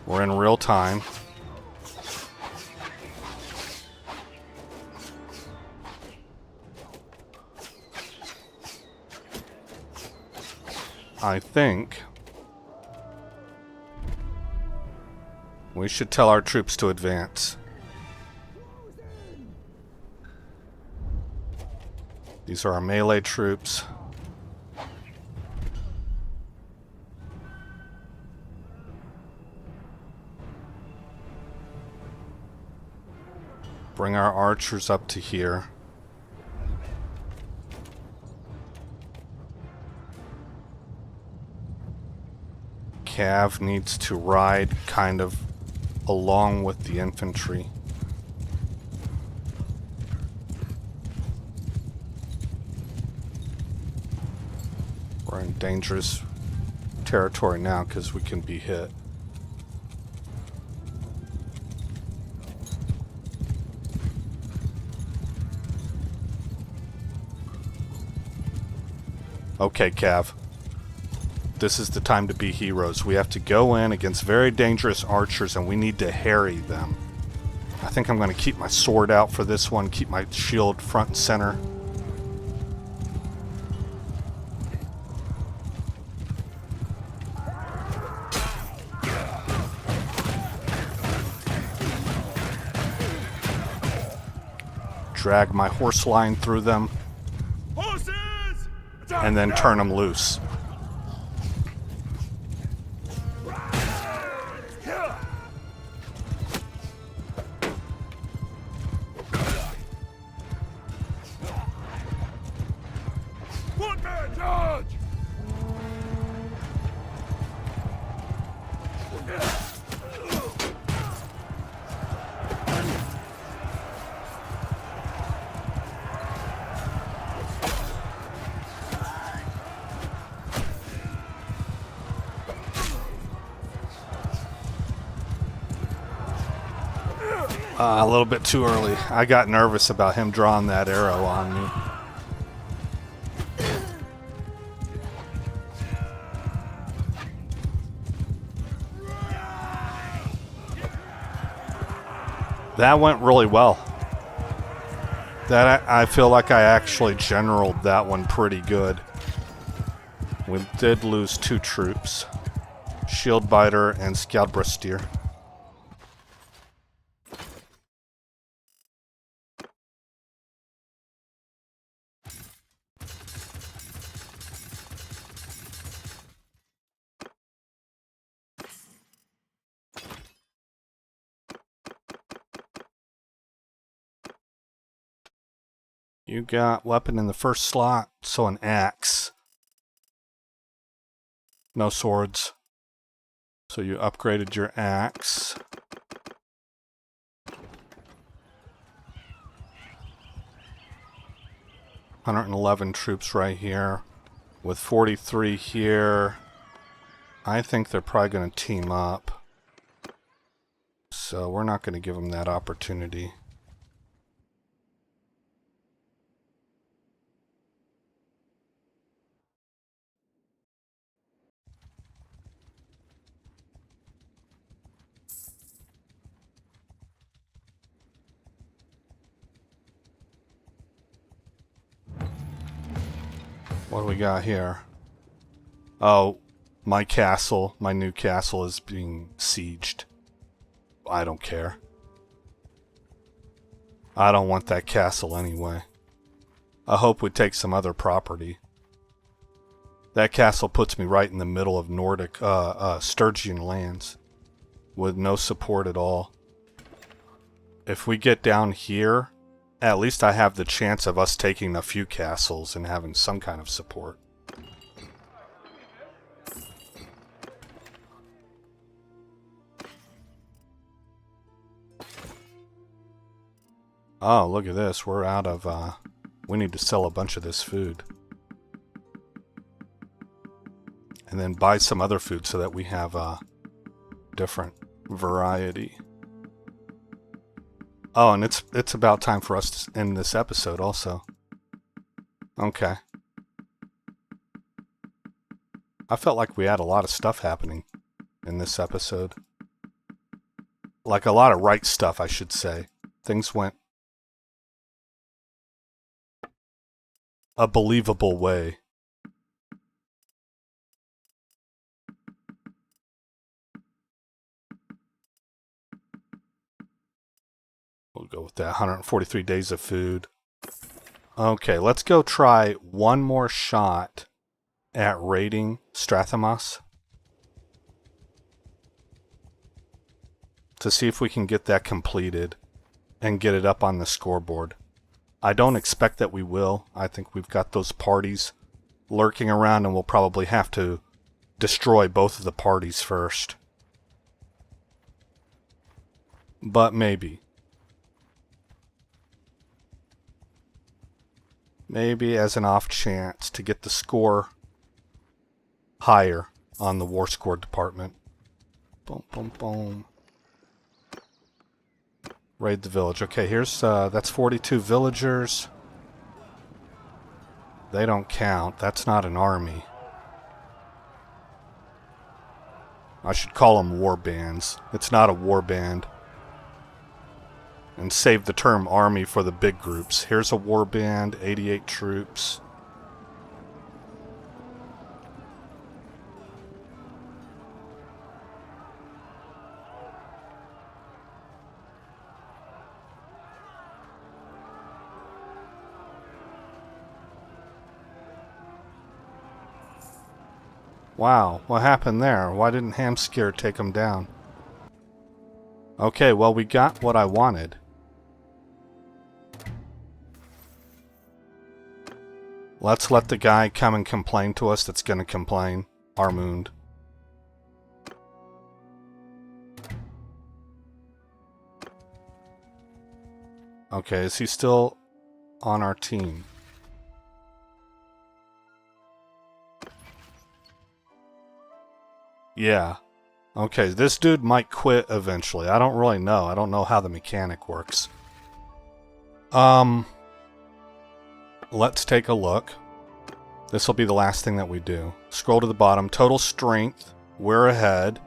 We're in real time. I think we should tell our troops to advance. These are our melee troops. Bring our archers up to here. Cav needs to ride kind of along with the infantry. We're in dangerous territory now because we can be hit. Okay, Cav. This is the time to be heroes. We have to go in against very dangerous archers and we need to harry them. I think I'm going to keep my sword out for this one, keep my shield front and center. Drag my horse line through them. Horses! And then turn them loose. Footman, charge! A little bit too early. I got nervous about him drawing that arrow on me. That went really well. I feel like I actually generaled that one pretty good. We did lose 2 troops. Shield Biter and Skjaldbrestir. You got weapon in the first slot, so an axe. No swords. So you upgraded your axe. $111 troops right here. With 43 here. I think they're probably going to team up. So we're not going to give them that opportunity. What do we got here? Oh, my castle, my new castle is being sieged. I don't care. I don't want that castle anyway. I hope we take some other property. That castle puts me right in the middle of Nordic, Sturgian lands. With no support at all. If we get down here, at least I have the chance of us taking a few castles and having some kind of support. Oh, look at this. We're out of, we need to sell a bunch of this food. And then buy some other food so that we have a different variety. Oh, and it's about time for us to end this episode also. Okay. I felt like we had a lot of stuff happening in this episode. Like a lot of right stuff, I should say. Things went a believable way. We'll go with that. 143 days of food. Okay, let's go try one more shot at raiding Strathamas. To see if we can get that completed. and get it up on the scoreboard. I don't expect that we will. I think we've got those parties lurking around, and we'll probably have to destroy both of the parties first. But maybe. Maybe as an off chance to get the score higher on the war score department. Boom, boom, boom. Raid the village. Okay, here's, that's 42 villagers. They don't count. That's not an army. I should call them war bands. It's not a war band. And save the term army for the big groups. Here's a war band, 88 troops. Wow, what happened there? Why didn't Hamscare take him down? Okay, well, we got what I wanted. Let's let the guy come and complain to us that's gonna complain. Armund. Okay, is he still on our team? Yeah. Okay, this dude might quit eventually. I don't really know. I don't know how the mechanic works. Let's take a look. This will be the last thing that we do. Scroll to the bottom. Total strength. We're ahead.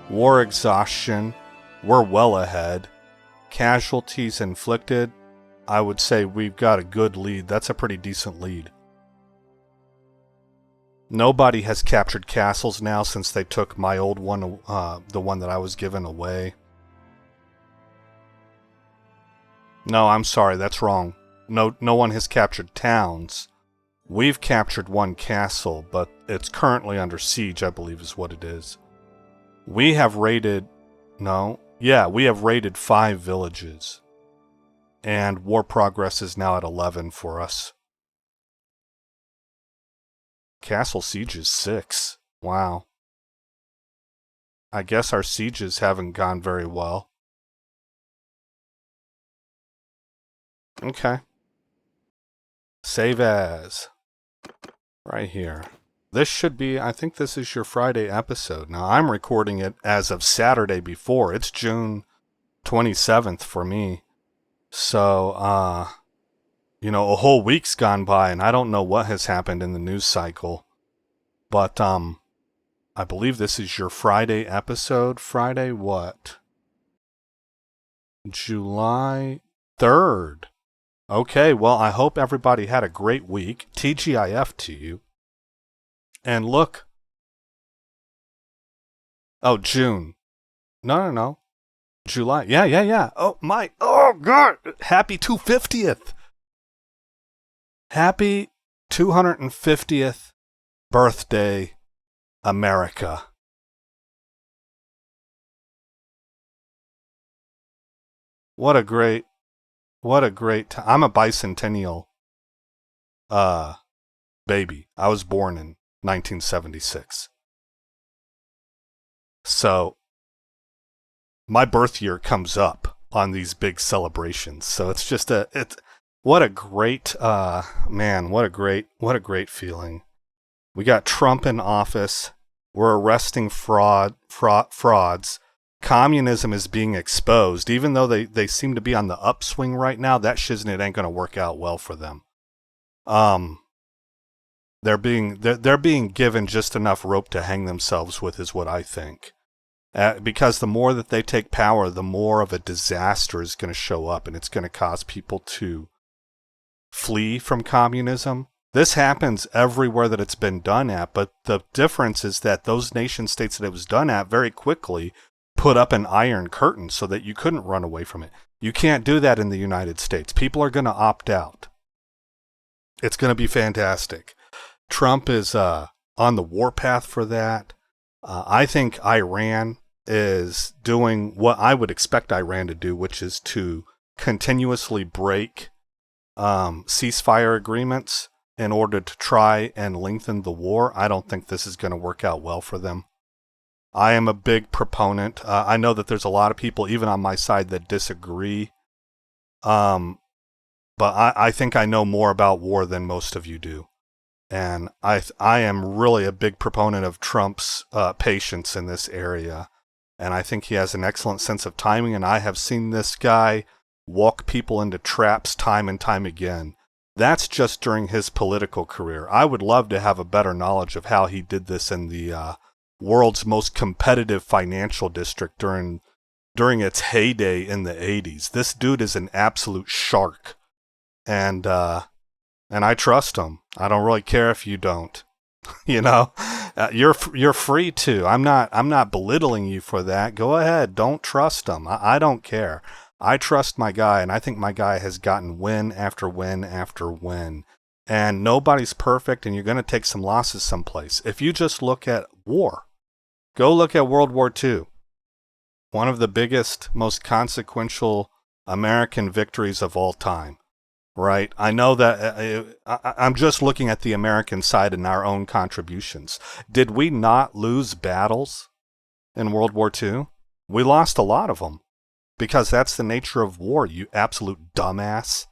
War exhaustion. We're well ahead. Casualties inflicted. I would say we've got a good lead. That's a pretty decent lead. Nobody has captured castles now since they took my old one, the one that I was given away. No, I'm sorry, that's wrong. No one has captured towns. We've captured one castle, but it's currently under siege, I believe is what it is. We have raided... No. Yeah, we have raided 5 villages. And war progress is now at 11 for us. Castle siege is 6. Wow. I guess our sieges haven't gone very well. Okay. Save as. Right here. This should be, I think this is your Friday episode. Now, I'm recording it as of Saturday before. It's June 27th for me. So, you know, a whole week's gone by, and I don't know what has happened in the news cycle. But, I believe this is your Friday episode. Friday what? July 3rd. Okay, well, I hope everybody had a great week. TGIF to you. And look. Oh, June. No. July. Yeah. Oh, my. Oh, God. Happy 250th. Happy 250th birthday, America. What a great time. I'm a bicentennial baby. I was born in 1976. So my birth year comes up on these big celebrations. So it's just what a great man, what a great feeling. We got Trump in office. We're arresting frauds. Communism is being exposed. Even though they seem to be on the upswing right now, that shiznit ain't going to work out well for them. They're being given just enough rope to hang themselves with, is what I think. Because the more that they take power, the more of a disaster is going to show up, and it's going to cause people to flee from communism. This happens everywhere that it's been done at, but the difference is that those nation states that it was done at very quickly put up an iron curtain so that you couldn't run away from it. You can't do that in the United States. People are going to opt out. It's going to be fantastic. Trump is on the warpath for that. I think Iran is doing what I would expect Iran to do, which is to continuously break ceasefire agreements in order to try and lengthen the war, I don't think this is going to work out well for them. I am a big proponent. I know that there's a lot of people, even on my side, that disagree. But I think I know more about war than most of you do. And I am really a big proponent of Trump's patience in this area. And I think he has an excellent sense of timing. And I have seen this guy walk people into traps time and time again. That's just during his political career. I would love to have a better knowledge of how he did this in the world's most competitive financial district during its heyday in the 80s. This dude is an absolute shark. And I trust him. I don't really care if you don't. You know, you're free to. I'm not belittling you for that. Go ahead. Don't trust him. I don't care. I trust my guy, and I think my guy has gotten win after win after win. And nobody's perfect, and you're going to take some losses someplace. If you just look at war, go look at World War II. One of the biggest, most consequential American victories of all time. Right? I know that I'm just looking at the American side and our own contributions. Did we not lose battles in World War II? We lost a lot of them because that's the nature of war, you absolute dumbass.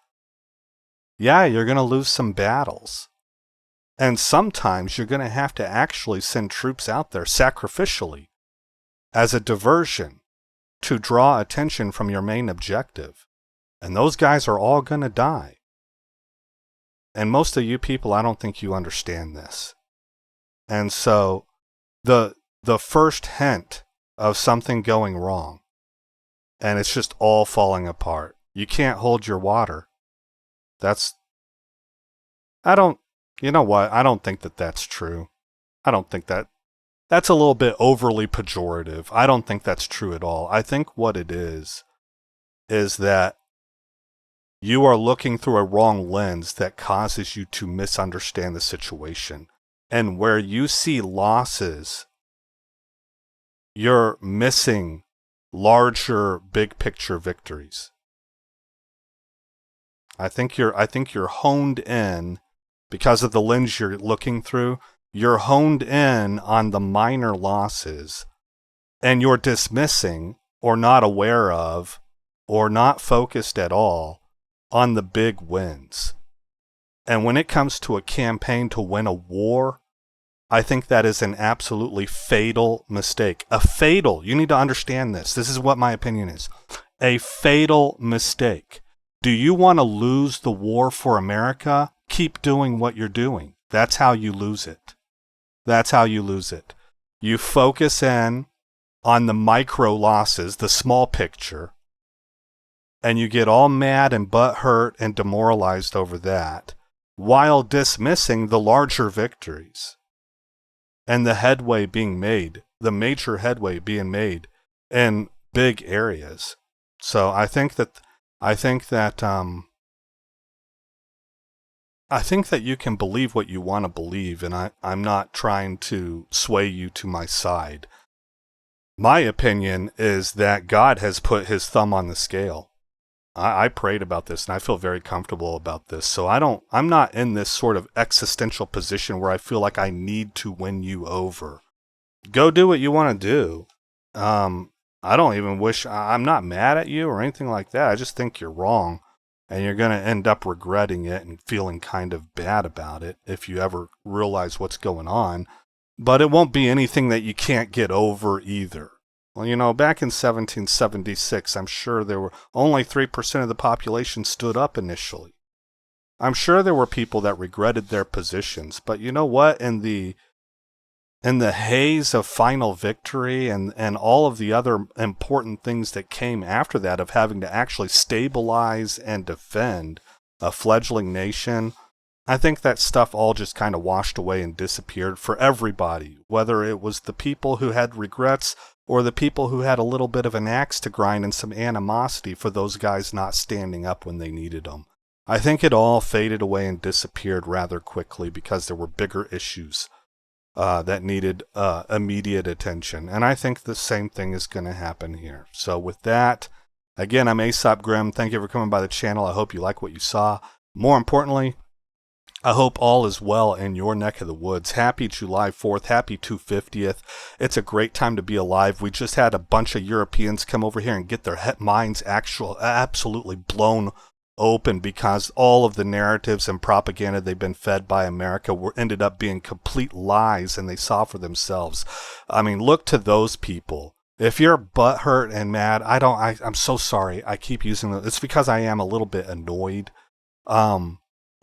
Yeah, you're going to lose some battles. And sometimes you're going to have to actually send troops out there sacrificially as a diversion to draw attention from your main objective. And those guys are all going to die. And most of you people, I don't think you understand this. And so the first hint of something going wrong, and it's just all falling apart. You can't hold your water. You know what? I don't think that that's true. I don't think that's a little bit overly pejorative. I don't think that's true at all. I think what it is that you are looking through a wrong lens that causes you to misunderstand the situation. And where you see losses, you're missing larger, big picture victories. I think you're honed in because of the lens you're looking through. You're honed in on the minor losses, and you're dismissing or not aware of or not focused at all on the big wins. And when it comes to a campaign to win a war, I think that is an absolutely fatal mistake. You need to understand this. This is what my opinion is. A fatal mistake. Do you want to lose the war for America? Keep doing what you're doing. That's how you lose it. That's how you lose it. You focus in on the micro losses, the small picture, and you get all mad and butthurt and demoralized over that, while dismissing the larger victories and the headway being made, the major headway being made in big areas. So I think that you can believe what you want to believe, and I'm not trying to sway you to my side. My opinion is that God has put his thumb on the scale. I prayed about this, and I feel very comfortable about this. So I'm not in this sort of existential position where I feel like I need to win you over. Go do what you want to do. I'm not mad at you or anything like that. I just think you're wrong, and you're going to end up regretting it and feeling kind of bad about it if you ever realize what's going on. But it won't be anything that you can't get over either. Well, back in 1776, I'm sure there were only 3% of the population stood up initially. I'm sure there were people that regretted their positions, but you know what? In the haze of final victory and all of the other important things that came after that of having to actually stabilize and defend a fledgling nation, I think that stuff all just kind of washed away and disappeared for everybody, whether it was the people who had regrets or the people who had a little bit of an axe to grind and some animosity for those guys not standing up when they needed them. I think it all faded away and disappeared rather quickly because there were bigger issues that needed immediate attention. And I think the same thing is going to happen here. So with that, Again, I'm Aesop Grim. Thank you for coming by the channel. I hope you like what you saw. More importantly, I hope all is well in your neck of the woods. Happy July 4th. Happy 250th. It's a great time to be alive. We just had a bunch of Europeans come over here and get their minds absolutely blown open because all of the narratives and propaganda they've been fed by America ended up being complete lies, and they saw for themselves. I mean, look to those people. If you're butthurt and mad, I'm so sorry. I keep using it. It's because I am a little bit annoyed.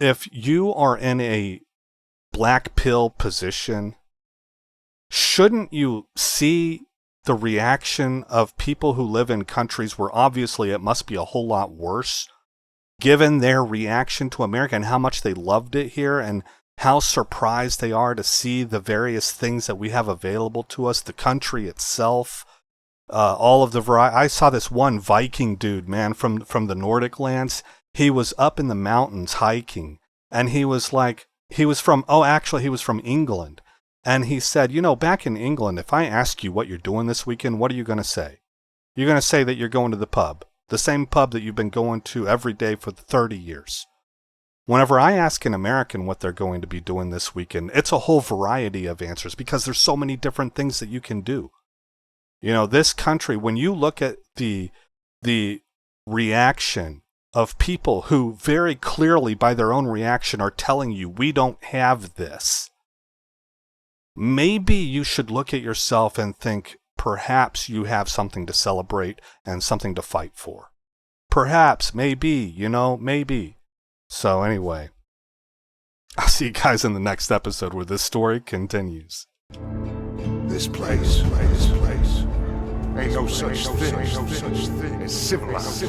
If you are in a black pill position, shouldn't you see the reaction of people who live in countries where obviously it must be a whole lot worse, given their reaction to America and how much they loved it here and how surprised they are to see the various things that we have available to us, the country itself, all of the variety. I saw this one Viking dude, man, from the Nordic lands. He was up in the mountains hiking, and he was from England. And he said, you know, back in England, if I ask you what you're doing this weekend, what are you going to say? You're going to say that you're going to the pub. The same pub that you've been going to every day for 30 years. Whenever I ask an American what they're going to be doing this weekend, it's a whole variety of answers because there's so many different things that you can do. You know, this country, when you look at the reaction of people who very clearly by their own reaction are telling you we don't have this, maybe you should look at yourself and think, perhaps you have something to celebrate and something to fight for. Perhaps, maybe, maybe. So anyway, I'll see you guys in the next episode where this story continues. This place. Ain't no such thing as civilized.